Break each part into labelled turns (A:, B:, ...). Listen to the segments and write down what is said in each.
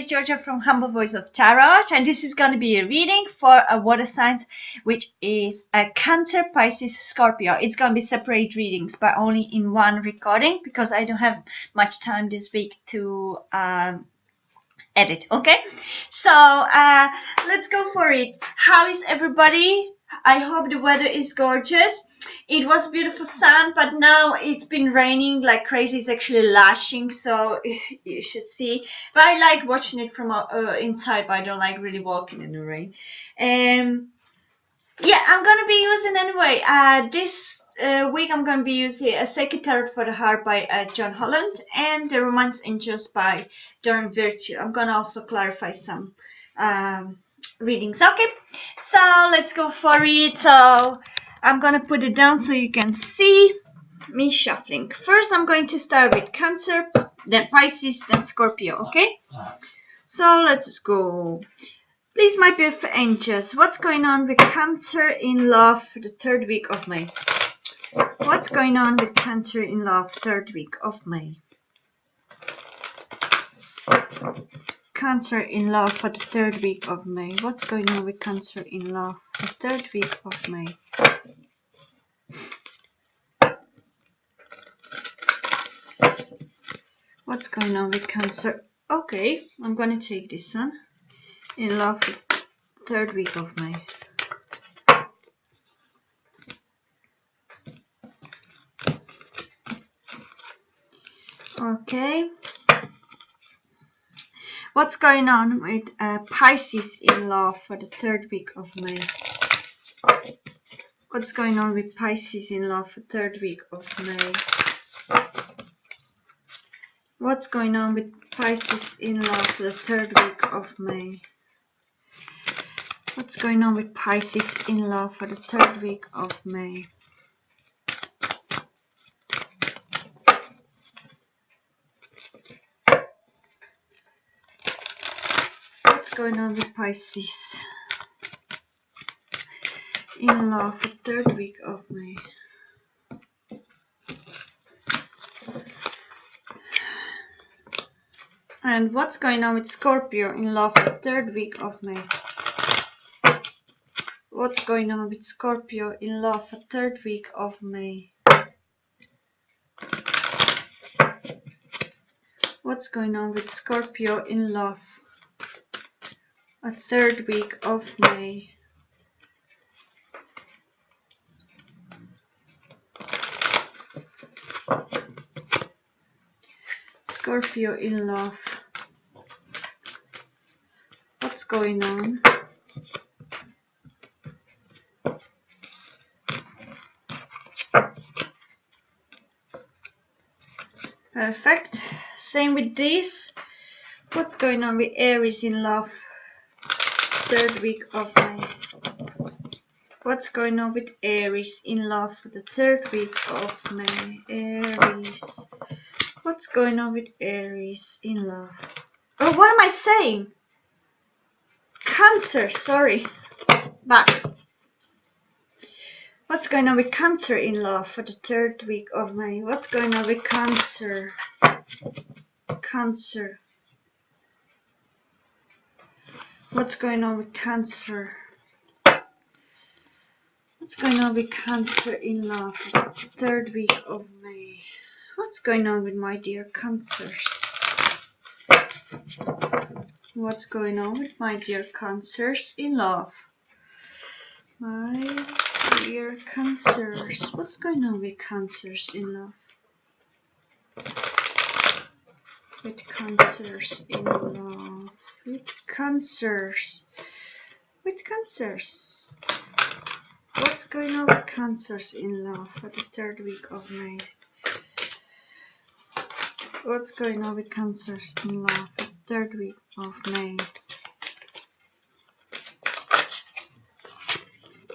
A: is Georgia from Humble Voice of Tarot, and this is going to be a reading for a water sign, which is a Cancer, Pisces, Scorpio. It's going to be separate readings, but only in one recording because I don't have much time this week to edit. Okay, so let's go for it. How is everybody? I hope the weather is gorgeous. It was beautiful sun, but now it's been raining like crazy. It's actually lashing, so you should see. But I like watching it from inside, but I don't like really walking in the rain. Yeah, I'm gonna be using anyway. This week I'm gonna be using a Sacred Tarot for the Heart by John Holland and the Romance Angels by Doreen Virtue. I'm gonna also clarify some readings. Okay, so let's go for it. So I'm gonna put it down so you can see me shuffling. First, I'm going to start with Cancer, then Pisces, then Scorpio. Okay, so let's go. Please, my beautiful angels, what's going on with Cancer in love for the third week of May? What's going on with Cancer in love third week of May? Cancer in love for the third week of May. What's going on with Cancer in love for the third week of May? What's going on with Cancer? Okay, I'm going to take this one. In love for the third week of May. Okay. What's going on with Pisces in love for the third week of May? What's going on with Pisces in love for the third week of May? What's going on with Pisces in love for the third week of May? What's going on with Pisces in love for the third week of May? What's going on with Pisces in love for the third week of May? And what's going on with Scorpio in love for the third week of May? What's going on with Scorpio in love for the third week of May? What's going on with Scorpio in love a third week of May? Scorpio in love. What's going on? Perfect. Same with this. What's going on with Aries in love? Third week of May. What's going on with Aries in love for the third week of May? Aries. What's going on with Aries in love? Oh, what am I saying? Cancer, sorry. Back. What's going on with Cancer in love for the third week of May? What's going on with Cancer? Cancer. What's going on with Cancer? What's going on with Cancer in love for the third week of May? What's going on with my dear Cancers? What's going on with my dear Cancers in love? My dear Cancers. What's going on with Cancers in love? With Cancers in love. With Cancers. With Cancers. What's going on with Cancers in love for the third week of May? What's going on with Cancers in love for the third week of May?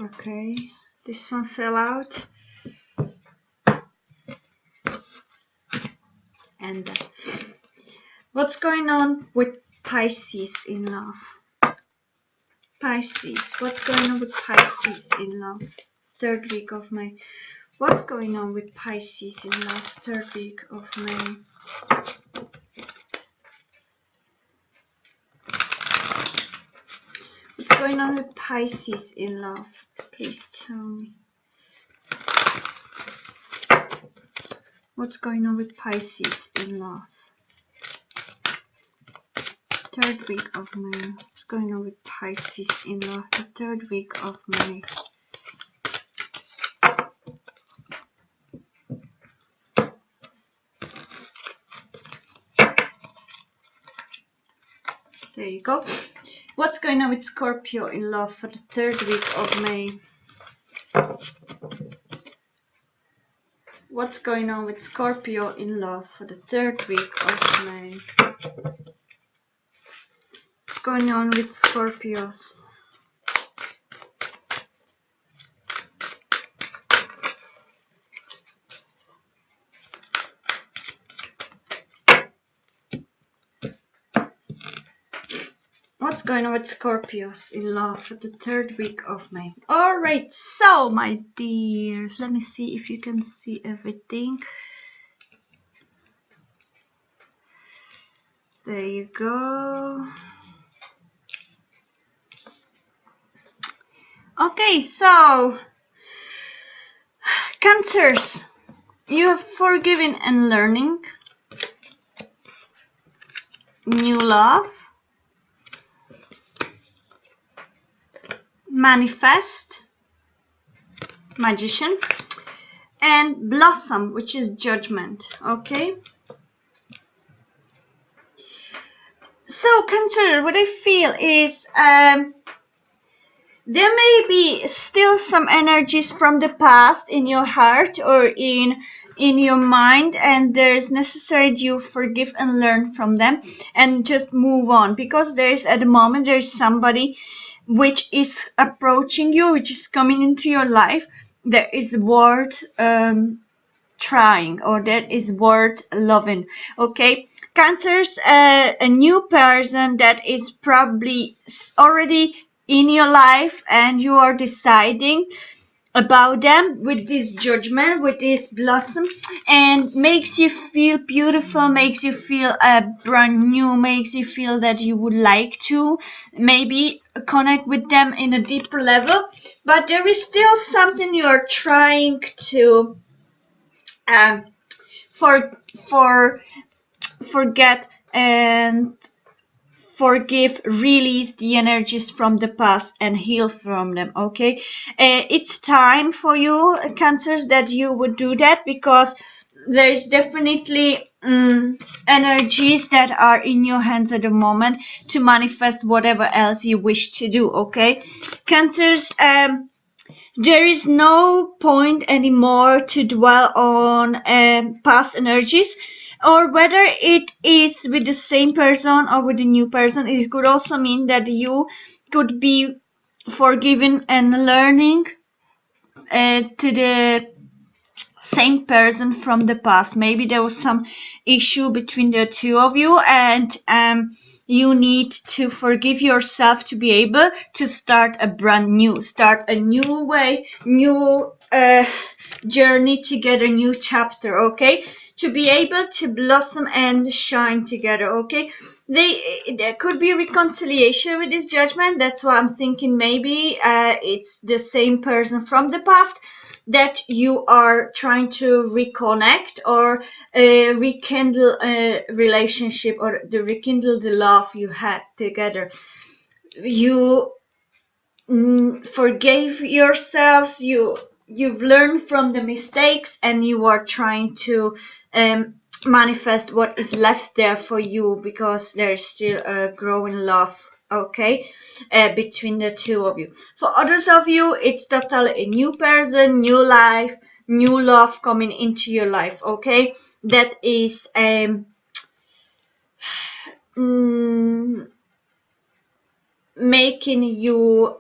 A: Okay, this one fell out. And what's going on with Pisces in love? Pisces, what's going on with Pisces in love? Third week of May. What's going on with Pisces in love? Third week of May. going on with Pisces in love? Please tell me. What's going on with Pisces in love? Third week of May. What's going on with Pisces in love? The third week of May. There you go. What's going on with Scorpio in love for the third week of May? What's going on with Scorpio in love for the third week of May? What's going on with Scorpios? What's going on with Scorpios in love for the third week of May? Alright, so my dears, let me see if you can see everything. There you go. Okay, so Cancers, you have forgiven and learning, new love, manifest, magician, and blossom, which is judgment. Okay, so Cancer, what I feel is there may be still some energies from the past in your heart or in your mind, and there's necessary you forgive and learn from them and just move on, because there's at the moment there's somebody which is approaching you, which is coming into your life, that is worth trying, or that is worth loving. Okay, Cancers, a new person that is probably already in your life and you are deciding about them with this judgment, with this blossom, and makes you feel beautiful, makes you feel brand new, makes you feel that you would like to maybe connect with them in a deeper level, but there is still something you are trying to forget and forgive, release the energies from the past and heal from them. Okay, it's time for you, Cancers, that you would do that, because there's definitely energies that are in your hands at the moment to manifest whatever else you wish to do. Okay, Cancers, there is no point anymore to dwell on past energies, or whether it is with the same person or with a new person. It could also mean that you could be forgiving and learning to the same person from the past. Maybe there was some issue between the two of you, and you need to forgive yourself to be able to start a new way, new journey together, new chapter. Okay, to be able to blossom and shine together. Okay, there could be reconciliation with this judgment. That's why I'm thinking maybe it's the same person from the past that you are trying to reconnect or rekindle a relationship, or rekindle the love you had together. You forgave yourselves, you've learned from the mistakes, and you are trying to manifest what is left there for you, because there's still a growing love, okay, between the two of you. For others of you, it's totally a new person, new life, new love coming into your life. Okay, that is making you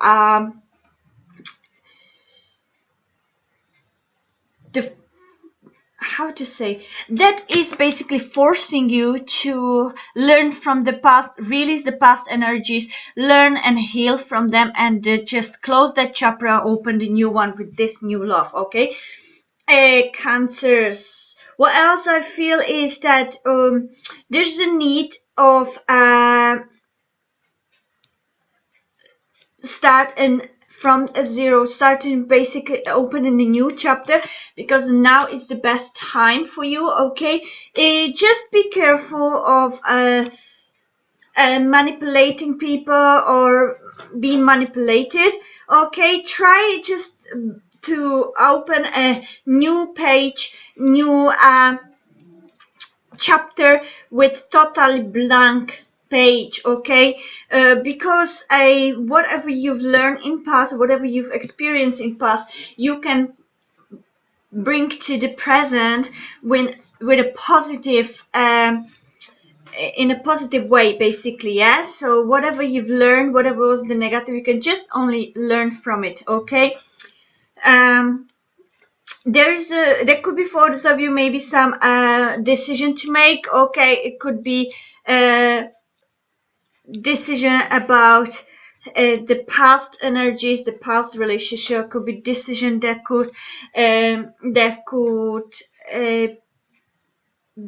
A: how to say, that is basically forcing you to learn from the past, release the past energies, learn and heal from them, and just close that chapter, open the new one with this new love. Okay, Cancers, what else I feel is that there's a need of start and from a zero, starting basically opening a new chapter, because now is the best time for you. Okay, just be careful of manipulating people or being manipulated. Okay, try just to open a new page, new chapter with totally blank page. Okay, because whatever you've learned in past, whatever you've experienced in past, you can bring to the present with a positive in a positive way, basically. Yeah, so whatever you've learned, whatever was the negative, you can just only learn from it. Okay, there could be for those of you maybe some decision to make. Okay, it could be a decision about the past energies, the past relationship. Could be decision that could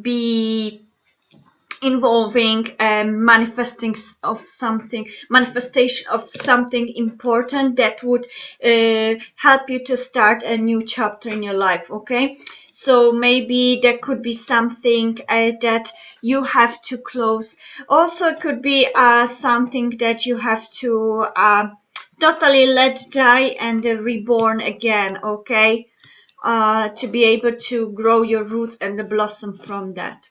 A: be involving manifestation of something important that would help you to start a new chapter in your life. Okay, so maybe there could be something that you have to close. Also, it could be something that you have to totally let die and reborn again. Okay, to be able to grow your roots and blossom from that.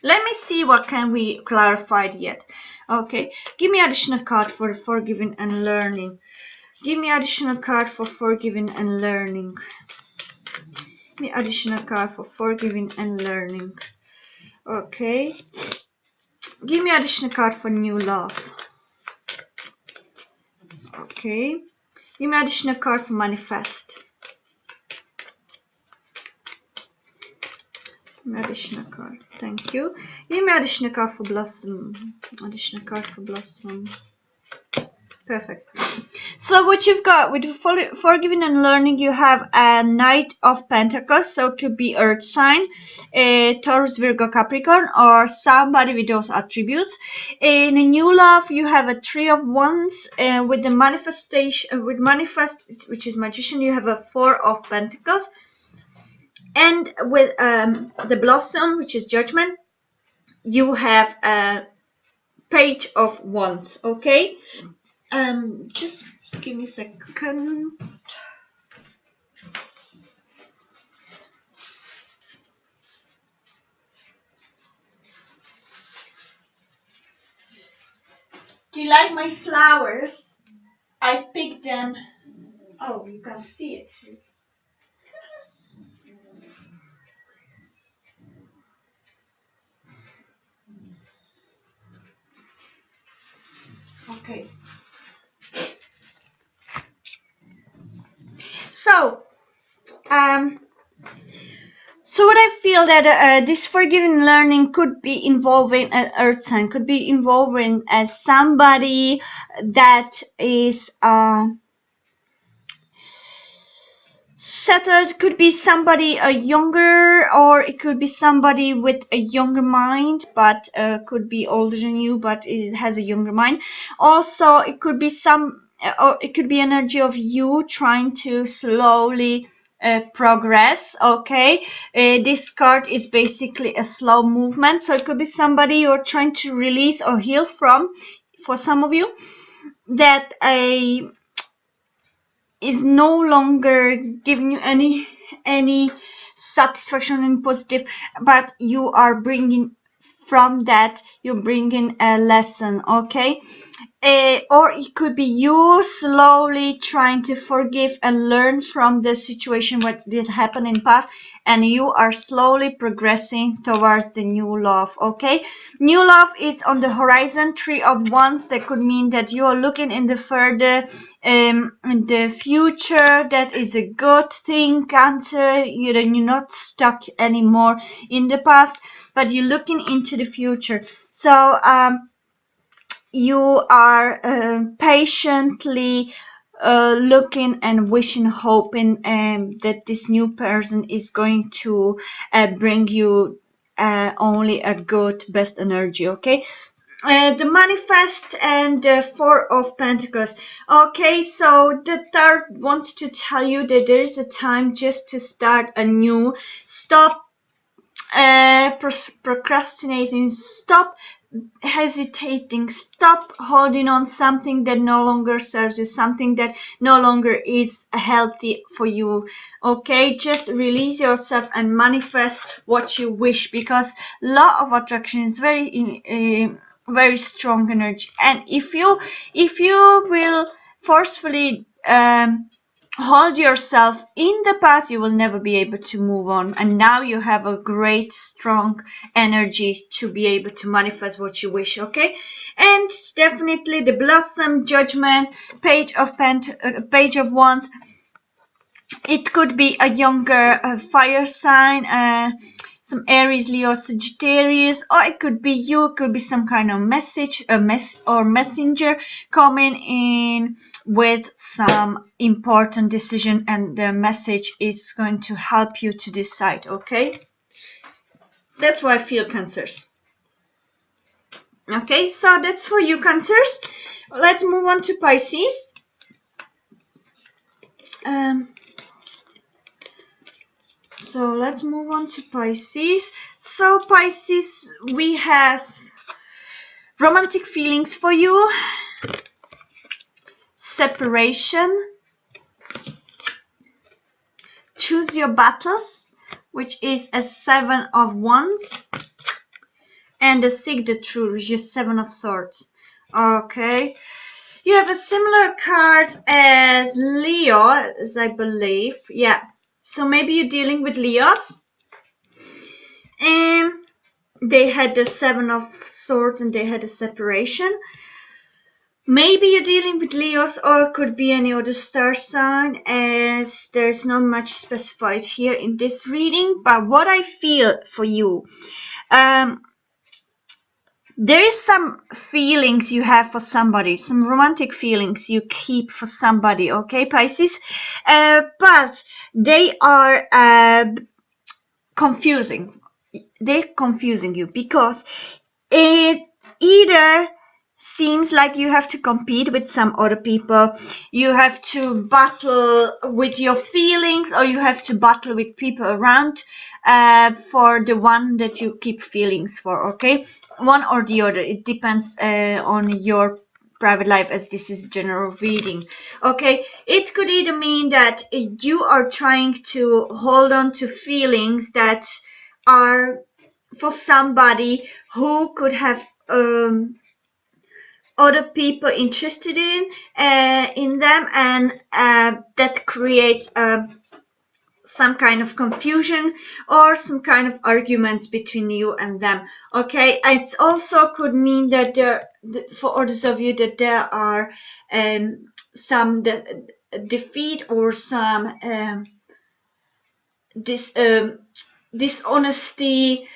A: Let me see what can we clarify yet. Okay, give me additional card for forgiving and learning. Give me additional card for forgiving and learning. Give me additional card for forgiving and learning. Okay. Give me additional card for new love. Okay. Give me additional card for manifest. Additional card. Thank you. Give me additional card for blossom. Additional card for blossom. Perfect. So what you've got with forgiving and learning, you have a Knight of Pentacles, so it could be Earth sign, Taurus, Virgo, Capricorn, or somebody with those attributes. In a new love, you have a Three of Wands, with the manifestation, which is Magician, you have a Four of Pentacles, and with the Blossom, which is Judgment, you have a Page of Wands. Okay. Just give me a second. Do you like my flowers? I picked them. Oh, you can't see it. Okay. So, so what I feel that this forgiving learning could be involving an earth sign, could be involving somebody that is settled, could be somebody younger, or it could be somebody with a younger mind, but could be older than you, but it has a younger mind. Also, it could be or it could be energy of you trying to slowly progress. Okay, this card is basically a slow movement, so it could be somebody you're trying to release or heal from. For some of you, that is no longer giving you any satisfaction and positive, but you are bringing from that, you're bringing a lesson. Okay, or it could be you slowly trying to forgive and learn from the situation what did happen in past, and you are slowly progressing towards the new love. Okay, new love is on the horizon. Three of Wands, that could mean that you are looking in the further in the future. That is a good thing, Cancer. You're not stuck anymore in the past, but you're looking into the future. So you are patiently looking and wishing, hoping that this new person is going to bring you only a good, best energy. Okay, the manifest and the Four of Pentacles. Okay, so the Tarot wants to tell you that there is a time just to start anew. Stop procrastinating, stop hesitating, stop holding on something that no longer serves you, something that no longer is healthy for you. Okay, just release yourself and manifest what you wish, because law of attraction is very strong energy, and if you will forcefully hold yourself in the past, you will never be able to move on, and now you have a great strong energy to be able to manifest what you wish. Okay, and definitely the Blossom, Judgment, Page of Wands. It could be a younger fire sign, some Aries, Leo, Sagittarius, or it could be you. It could be some kind of message, or messenger coming in with some important decision, and the message is going to help you to decide. Okay, that's why I feel, Cancers. Okay, so that's for you, Cancers. Let's move on to Pisces. So let's move on to Pisces. So Pisces, we have romantic feelings for you, separation, choose your battles, which is a Seven of Wands, and the Seek the Truth, which is Seven of Swords. Okay, you have a similar card as Leo, as I believe. Yeah, so maybe you're dealing with Leos, and they had the Seven of Swords and they had a separation. Maybe you're dealing with Leos, or it could be any other star sign, as there's not much specified here in this reading. But what I feel for you, there is some feelings you have for somebody, some romantic feelings you keep for somebody, okay, Pisces? But they are confusing. They're confusing you because it either seems like you have to compete with some other people, you have to battle with your feelings, or you have to battle with people around for the one that you keep feelings for. Okay, one or the other. It depends on your private life, as this is general reading. Okay, it could either mean that you are trying to hold on to feelings that are for somebody who could have other people interested in them, and that creates some kind of confusion or some kind of arguments between you and them. Okay, it also could mean that for others of you, that there are some defeat or some dishonesty,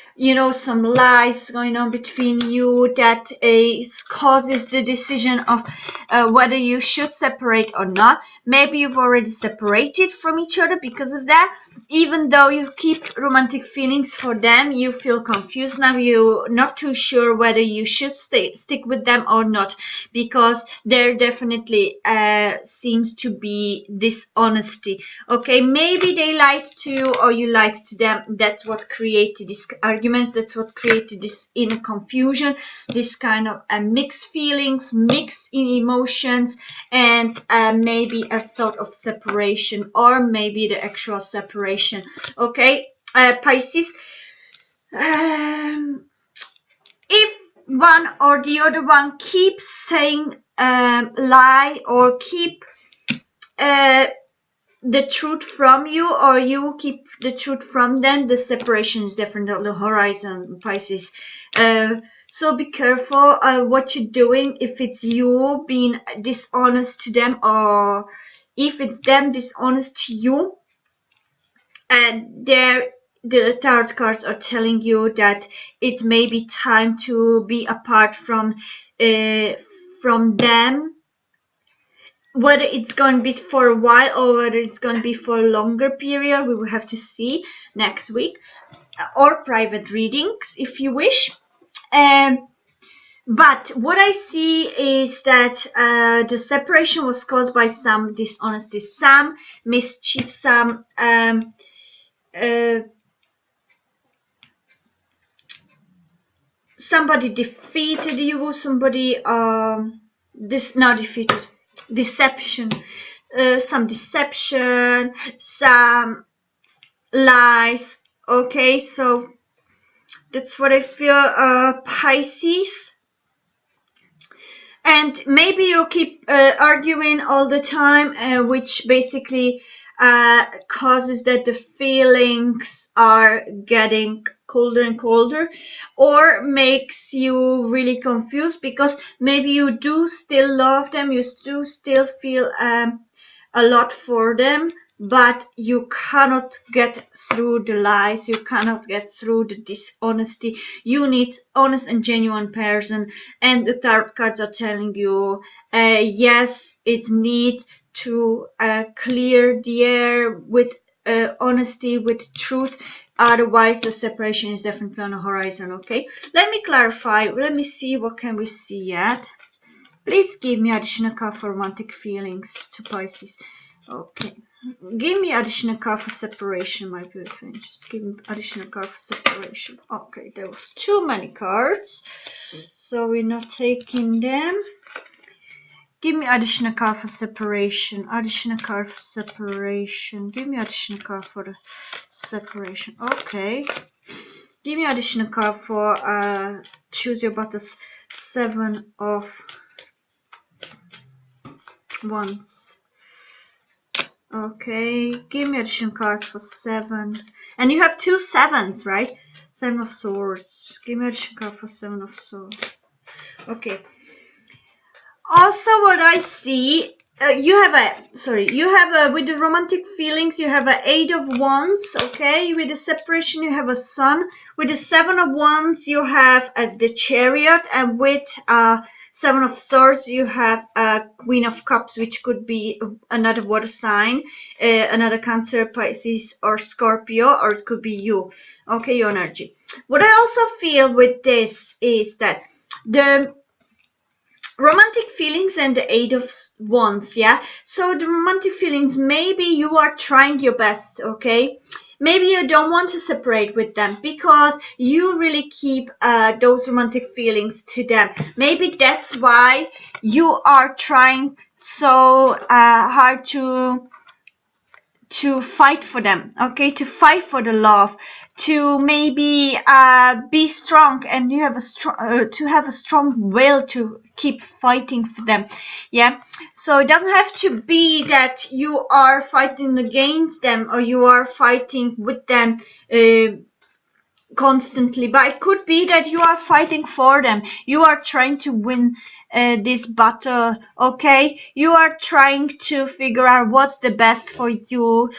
A: some lies going on between you that causes the decision of whether you should separate or not. Maybe you've already separated from each other because of that. Even though you keep romantic feelings for them, you feel confused now. You're not too sure whether you should stick with them or not, because there definitely seems to be dishonesty. Okay, maybe they lied to you or you lied to them. That's what created these arguments. That's what created this inner confusion, this kind of mixed feelings, mixed in emotions, and maybe a sort of separation, or maybe the actual separation. Okay, Pisces, if one or the other one keeps saying lie, or keep the truth from you, or you keep the truth from them, the separation is definitely on the horizon, Pisces. So be careful what you're doing, if it's you being dishonest to them, or if it's them dishonest to you. And the tarot cards are telling you that it may be time to be apart from them. Whether it's going to be for a while or whether it's going to be for a longer period, we will have to see next week, or private readings if you wish. But what I see is that the separation was caused by some dishonesty, some mischief, some somebody defeated you, somebody not defeated, deception, some deception, some lies. Okay, so that's what I feel, Pisces. And maybe you keep arguing all the time, which basically causes that the feelings are getting colder and colder, or makes you really confused because maybe you do still love them, you do still feel a lot for them, but you cannot get through the lies, you cannot get through the dishonesty. You need honest and genuine person, and the tarot cards are telling you yes, it needs to clear the air with honesty, with truth, otherwise the separation is definitely on the horizon. Okay, let me clarify, let me see what can we see yet. Please give me additional card for romantic feelings to Pisces. Okay, give me additional card for separation, my beautiful angels. Give me additional card for separation. Okay, there was too many cards, so we're not taking them. Give me additional card for separation. Additional card for separation. Give me additional card for the separation. Okay. Give me additional card for choose your battles. 7 of Wands. Okay, give me additional cards for 7. And you have 2 7s, right? 7 of Swords. Give me additional card for 7 of Swords. Okay. Also, what I see, you have a, with the romantic feelings, you have a 8 of Wands, okay? With the separation, you have a Sun. With the 7 of Wands, you have the Chariot. And with 7 of Swords, you have a Queen of Cups, which could be another water sign, another Cancer, Pisces, or Scorpio, or it could be you, okay, your energy. What I also feel with this is that the romantic feelings and the 8 of Wands, yeah? So the romantic feelings, maybe you are trying your best, okay? Maybe you don't want to separate with them because you really keep those romantic feelings to them. Maybe that's why you are trying so hard to fight for them, okay, to fight for the love, to maybe be strong, and you have a strong to have a strong will to keep fighting for them, yeah. So it doesn't have to be that you are fighting against them or you are fighting with them constantly, but it could be that you are fighting for them, you are trying to win this battle, okay, you are trying to figure out what's the best for you,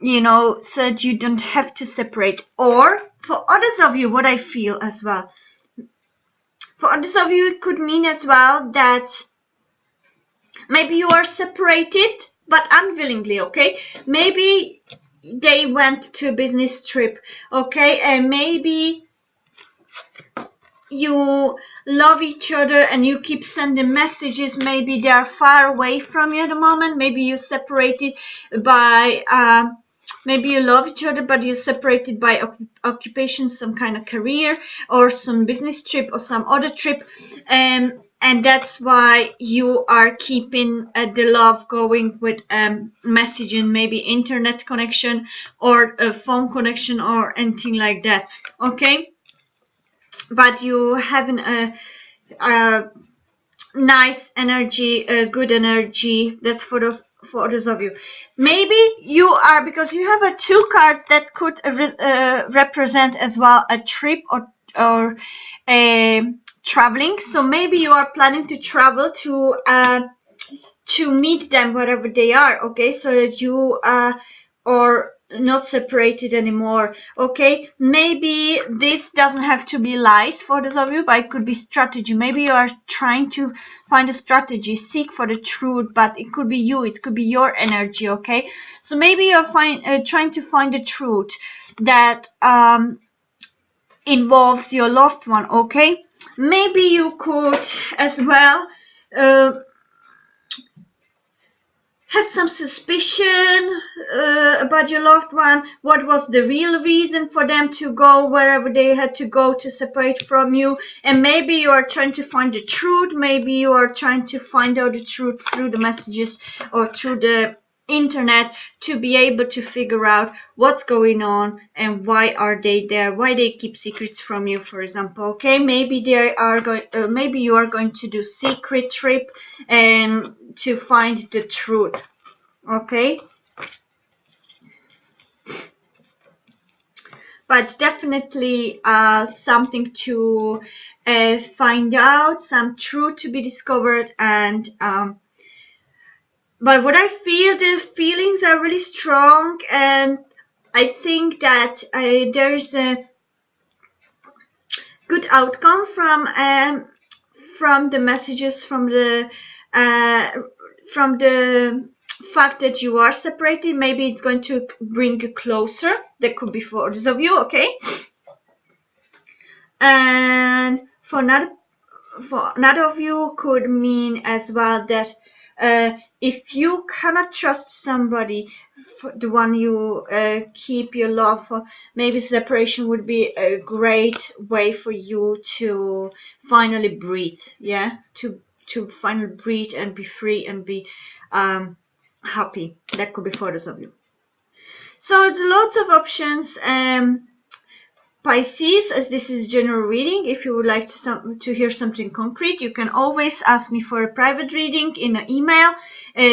A: you know, so that you don't have to separate. Or for others of you, what I feel as well, for others of you, it could mean as well that maybe you are separated but unwillingly, okay, maybe they went to a business trip, okay, and maybe you love each other and you keep sending messages, maybe they are far away from you at the moment, maybe you're separated by maybe you love each other but you're separated by occupation, some kind of career or some business trip or some other trip, and that's why you are keeping the love going with messaging, maybe internet connection or a phone connection or anything like that, okay. But you having a nice energy, a good energy. That's for those of you. Maybe you are, because you have 2 cards that could represent as well a trip or a traveling. So maybe you are planning to travel to meet them wherever they are, okay, so that you are not separated anymore, okay. Maybe this doesn't have to be lies for those of you, but it could be strategy. Maybe you are trying to find a strategy, seek for the truth, but it could be you, it could be your energy, okay. So maybe you're trying to find the truth that involves your loved one, okay. Maybe you could as well have some suspicion about your loved one. What was the real reason for them to go wherever they had to go to separate from you? And maybe you are trying to find the truth. Maybe you are trying to find out the truth through the messages or through the internet to be able to figure out what's going on and why are they there, why they keep secrets from you, for example. Okay, maybe they are going, maybe you are going to do secret trip and to find the truth. Okay, but it's definitely something to find out, some truth to be discovered. And but what I feel, the feelings are really strong, and I think that there is a good outcome from the messages, from the fact that you are separated. Maybe it's going to bring you closer. That could be for those of you, okay? And for another of you could mean as well that if you cannot trust somebody, the one you keep your love for, maybe separation would be a great way for you to finally breathe. Yeah, to finally breathe and be free and be happy. That could be for those of you. So it's lots of options. Pisces, as this is general reading, if you would like to hear something concrete, you can always ask me for a private reading in an email,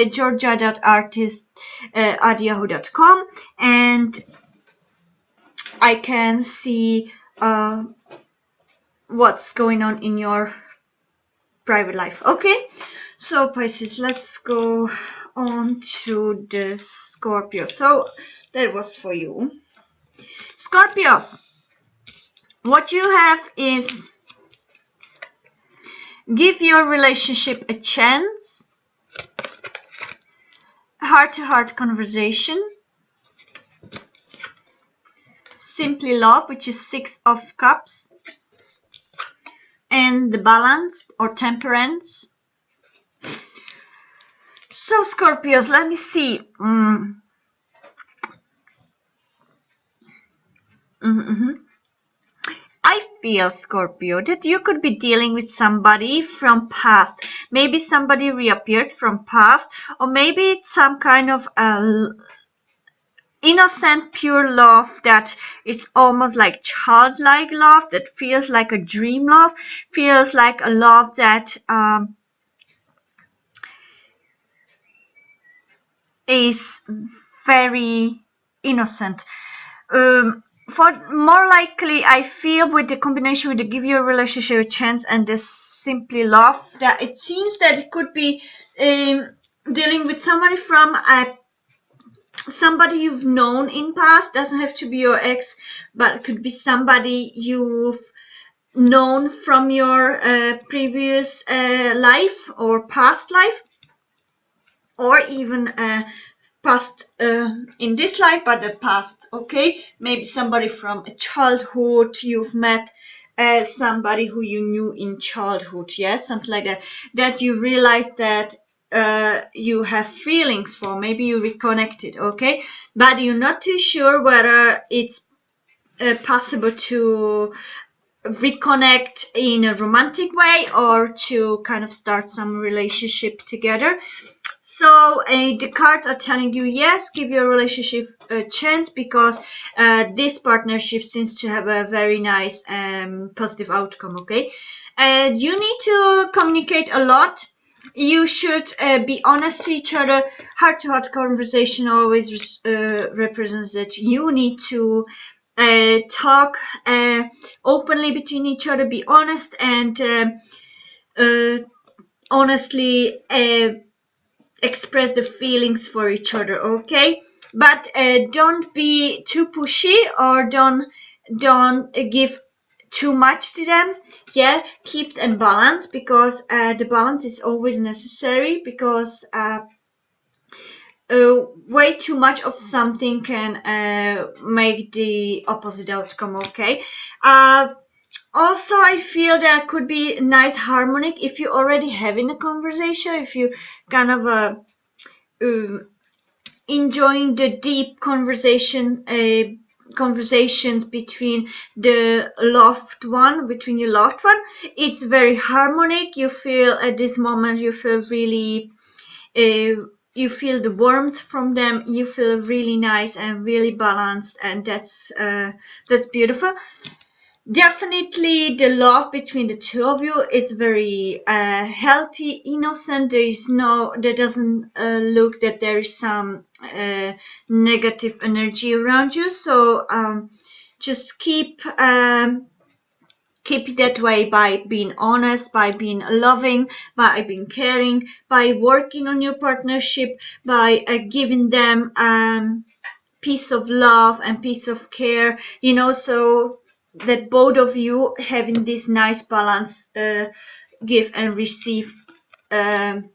A: georgia.artist at yahoo.com, and I can see what's going on in your private life. Okay, so Pisces, let's go on to the Scorpio. So that was for you. Scorpios, what you have is give your relationship a chance, heart-to-heart conversation, simply love, which is 6 of Cups, and the balance or temperance. So Scorpios, let me see. I feel, Scorpio, that you could be dealing with somebody from past. Maybe somebody reappeared from past, or maybe it's some kind of innocent, pure love that is almost like childlike love, that feels like a dream love, feels like a love that is very innocent. For more likely, I feel with the combination with the give your relationship a chance and the simply love, that it seems that it could be dealing with somebody from somebody you've known in past. Doesn't have to be your ex, but it could be somebody you've known from your previous life or past life, or even past in this life, but the past. Okay, maybe somebody from childhood you've met, somebody who you knew in childhood. Yes, something like that, that you realize that you have feelings for. Maybe you reconnected. Okay, but you're not too sure whether it's possible to reconnect in a romantic way or to kind of start some relationship together. So the cards are telling you, yes, give your relationship a chance, because this partnership seems to have a very nice positive outcome. Okay, and you need to communicate a lot. You should be honest to each other. Heart-to-heart conversation always represents that you need to talk openly between each other, be honest, and honestly express the feelings for each other. Okay, but don't be too pushy, or don't give too much to them. Yeah, keep them balanced, because the balance is always necessary, because way too much of something can make the opposite outcome. Okay, Also, I feel there could be nice harmonic if you're already having a conversation, if you kind of um, enjoying the deep conversations between between your loved one. It's very harmonic. You feel at this moment, you feel really, you feel the warmth from them. You feel really nice and really balanced, and that's beautiful. Definitely, the love between the two of you is very healthy, innocent. There doesn't look that there is some negative energy around you. So just keep it that way by being honest, by being loving, by being caring, by working on your partnership, by giving them piece of love and piece of care, so that both of you having this nice balance, give and receive, um,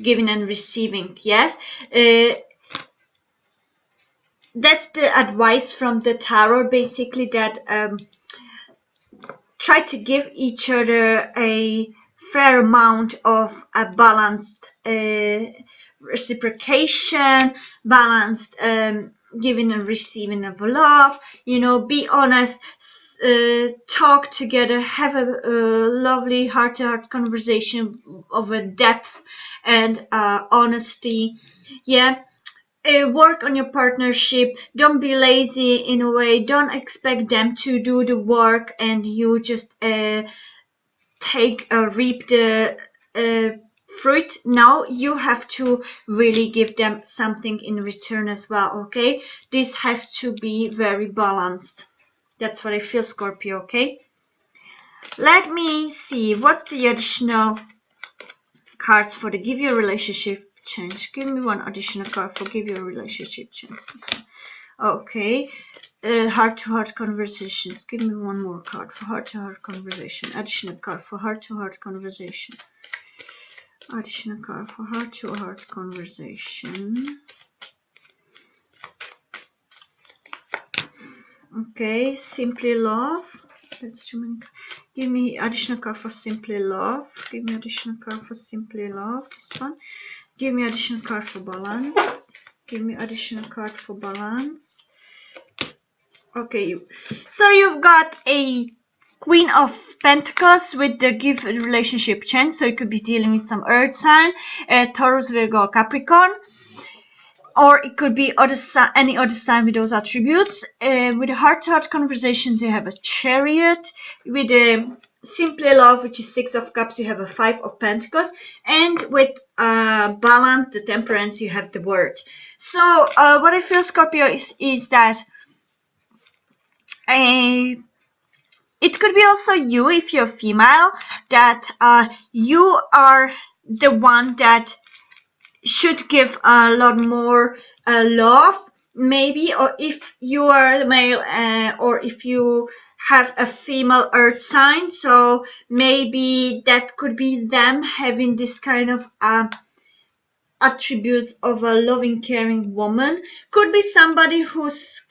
A: giving and receiving. Yes, that's the advice from the tarot, basically, that try to give each other a fair amount of a balanced reciprocation, balanced giving and receiving of love. Be honest, talk together, have a lovely heart-to-heart conversation of a depth and honesty. Yeah. Work on your partnership. Don't be lazy in a way. Don't expect them to do the work and you just reap the fruit. Now you have to really give them something in return as well. Okay, this has to be very balanced. That's what I feel, Scorpio. Okay, let me see what's the additional cards for the give your relationship change. Give me one additional card for give your relationship change. Okay, heart-to-heart conversations. Give me one more card for heart-to-heart conversation. Additional card for heart-to-heart conversation. Additional card for heart-to-heart conversation. Okay, simply love. That's too many. Give me additional card for simply love. Give me additional card for simply love. This one. Give me additional card for balance. Give me additional card for balance. Okay, so you've got a Queen of Pentacles with the give relationship change. So you could be dealing with some earth sign, Taurus, Virgo, Capricorn, or it could be any other sign with those attributes. With the heart-to-heart conversations, you have a Chariot. With the simply love, which is Six of Cups, you have a Five of Pentacles, and with balance, the Temperance, you have the Word. So what I feel, Scorpio, is that it could be also you, if you're female, that you are the one that should give a lot more love, maybe, or if you are the male, or if you have a female earth sign, so maybe that could be them having this kind of attributes of a loving, caring woman. Could be somebody who's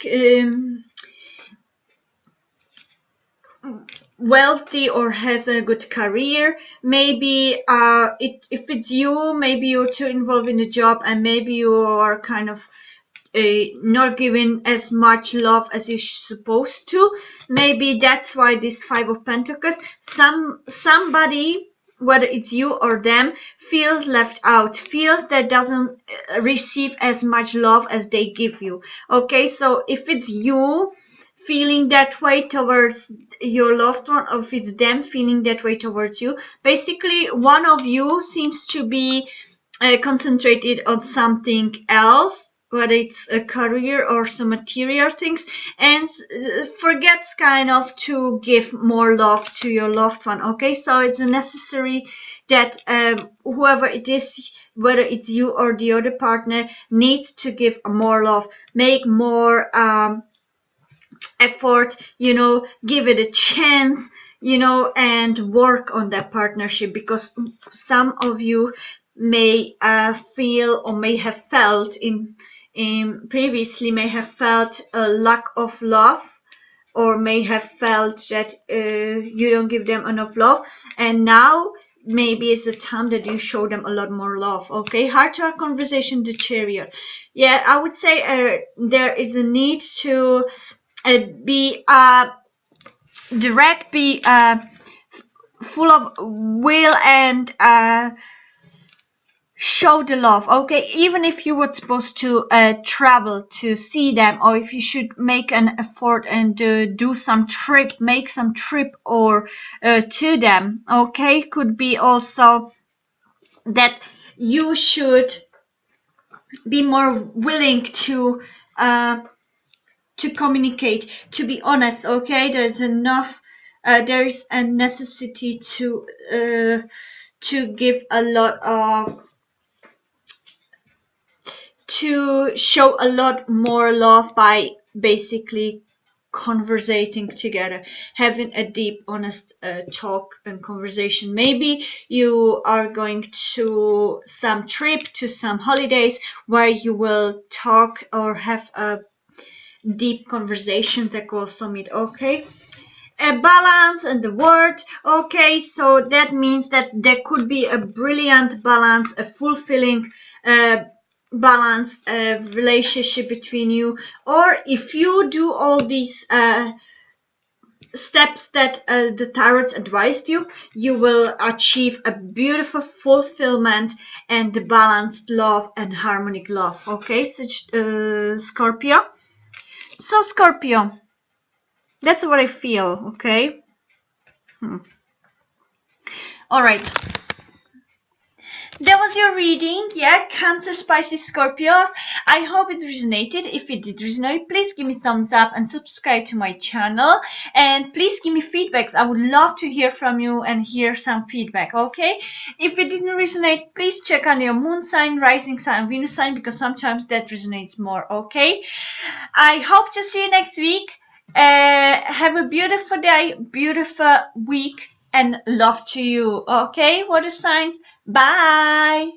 A: wealthy or has a good career. Maybe if it's you, maybe you're too involved in the job and maybe you are kind of not giving as much love as you're supposed to. Maybe that's why this Five of Pentacles, somebody, whether it's you or them, feels left out, feels that doesn't receive as much love as they give you. Okay, so if it's you feeling that way towards your loved one, or if it's them feeling that way towards you, basically one of you seems to be concentrated on something else, whether it's a career or some material things, and forgets kind of to give more love to your loved one. Okay, so it's necessary that whoever it is, whether it's you or the other partner, needs to give more love, make more effort, give it a chance, and work on that partnership, because some of you may feel or may have felt in previously may have felt a lack of love or may have felt that you don't give them enough love, and now maybe it's the time that you show them a lot more love. Okay, heart to heart conversation, the Chariot. Yeah, I would say there is a need to be direct, be full of will, and show the love. Okay, even if you were supposed to travel to see them, or if you should make an effort and do some trip, make some trip or to them. Okay, could be also that you should be more willing to communicate, to be honest. Okay, there's enough there's a necessity to give a lot of, to show a lot more love by basically conversating together, having a deep, honest talk and conversation. Maybe you are going to some trip, to some holidays, where you will talk or have a deep conversation that will summit. Okay, a balance and the word. Okay, so that means that there could be a brilliant balance, a fulfilling balanced relationship between you. Or if you do all these steps that the tarot advised you, you will achieve a beautiful fulfillment and balanced love and harmonic love. Okay, so Scorpio. So Scorpio, that's what I feel. Okay. All right. That was your reading. Yeah, Cancer, Pisces, Scorpios. I hope it resonated. If it did resonate, please give me thumbs up and subscribe to my channel. And please give me feedbacks. I would love to hear from you and hear some feedback, okay? If it didn't resonate, please check on your moon sign, rising sign, Venus sign, because sometimes that resonates more, okay? I hope to see you next week. Have a beautiful day, beautiful week, and love to you, okay? Water signs. Bye.